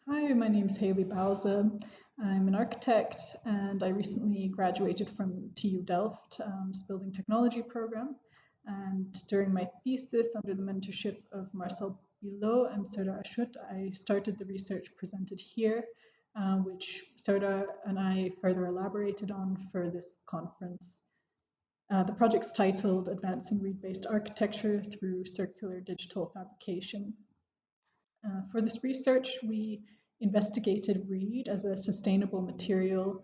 Hi, my name is Haley Bauza. I'm an architect and I recently graduated from TU Delft Building Technology program. And during my thesis, under the mentorship of Marcel Bilot and Serdar Ashut, I started the research presented here, which Serdar and I further elaborated on for this conference. The project's titled Advancing Reed-Based Architecture Through Circular Digital Fabrication. For this research, we investigated reed as a sustainable material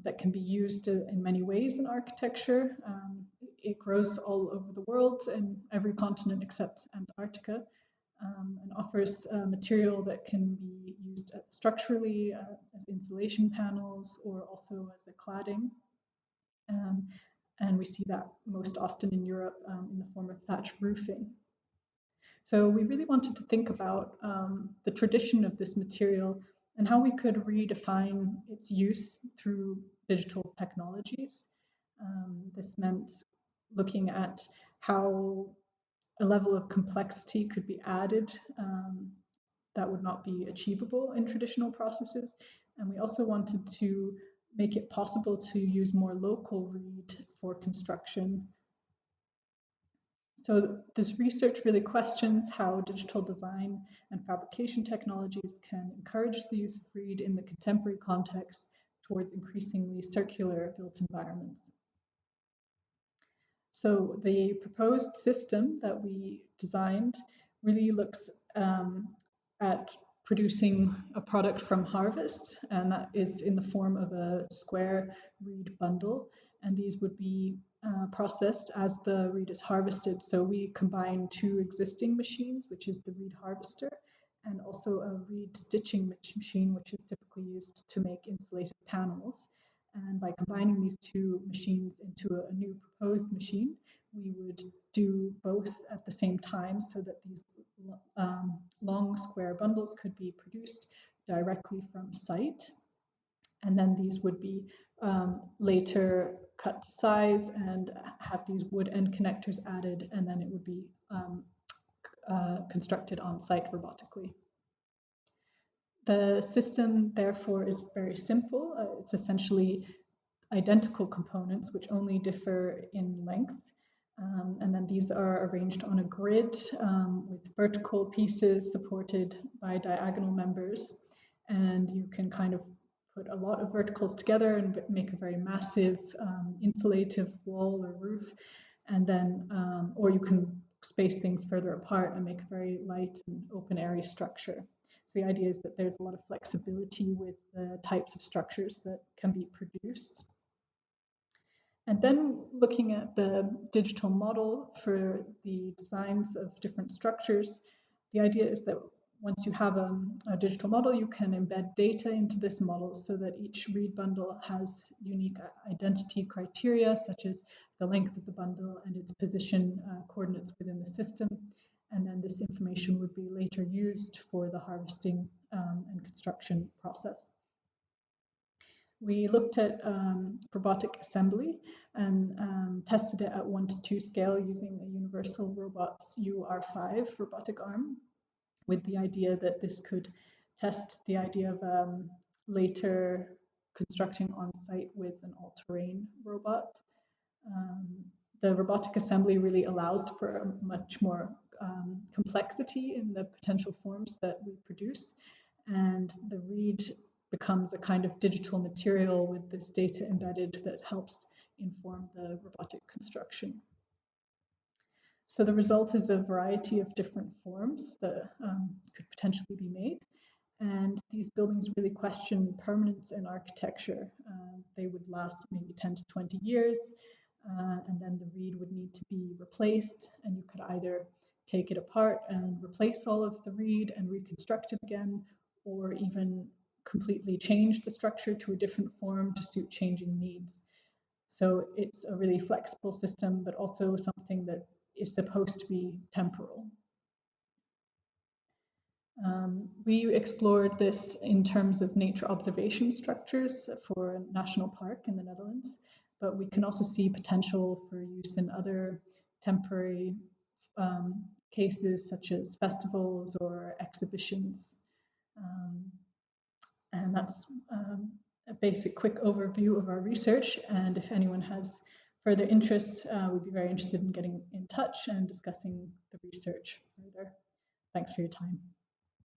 that can be used in many ways in architecture. It grows all over the world in every continent except Antarctica, and offers a material that can be used structurally as insulation panels or also as a cladding. Um, and we see that most often in Europe in the form of thatch roofing. So we really wanted to think about the tradition of this material and how we could redefine its use through digital technologies. This meant looking at how a level of complexity could be added that would not be achievable in traditional processes. And we also wanted to make it possible to use more local reed for construction. So this research really questions how digital design and fabrication technologies can encourage the use of reed in the contemporary context towards increasingly circular built environments. So the proposed system that we designed really looks at producing a product from harvest, and that is in the form of a square reed bundle. And these would be processed as the reed is harvested. So we combine two existing machines, which is the reed harvester, and also a reed stitching machine, which is typically used to make insulated panels. And by combining these two machines into a new proposed machine, we would do both at the same time so that these long square bundles could be produced directly from site. And then these would be later cut to size and have these wood end connectors added, and then it would be constructed on site robotically. The system, therefore, is very simple. It's essentially identical components which only differ in length. And then these are arranged on a grid with vertical pieces supported by diagonal members. And you can kind of put a lot of verticals together and make a very massive insulative wall or roof. And then, or you can space things further apart and make a very light and open area structure. So the idea is that there's a lot of flexibility with the types of structures that can be produced. And then looking at the digital model for the designs of different structures, the idea is that once you have a digital model, you can embed data into this model so that each reed bundle has unique identity criteria, such as the length of the bundle and its position coordinates within the system. And then this information would be later used for the harvesting and construction process. We looked at robotic assembly and tested it at 1:2 scale using a Universal Robots UR5 robotic arm, with the idea that this could test the idea of later constructing on site with an all-terrain robot. The robotic assembly really allows for much more complexity in the potential forms that we produce, and the reed becomes a kind of digital material with this data embedded that helps inform the robotic construction. So the result is a variety of different forms that could potentially be made. And these buildings really question permanence in architecture. They would last maybe 10 to 20 years, and then the reed would need to be replaced, and you could either take it apart and replace all of the reed and reconstruct it again, or even completely change the structure to a different form to suit changing needs. So it's a really flexible system, but also something that is supposed to be temporal. We explored this in terms of nature observation structures for a national park in the Netherlands, but we can also see potential for use in other temporary cases such as festivals or exhibitions. And that's a basic quick overview of our research. And if anyone has further interest, we'd be very interested in getting in touch and discussing the research further. Thanks for your time.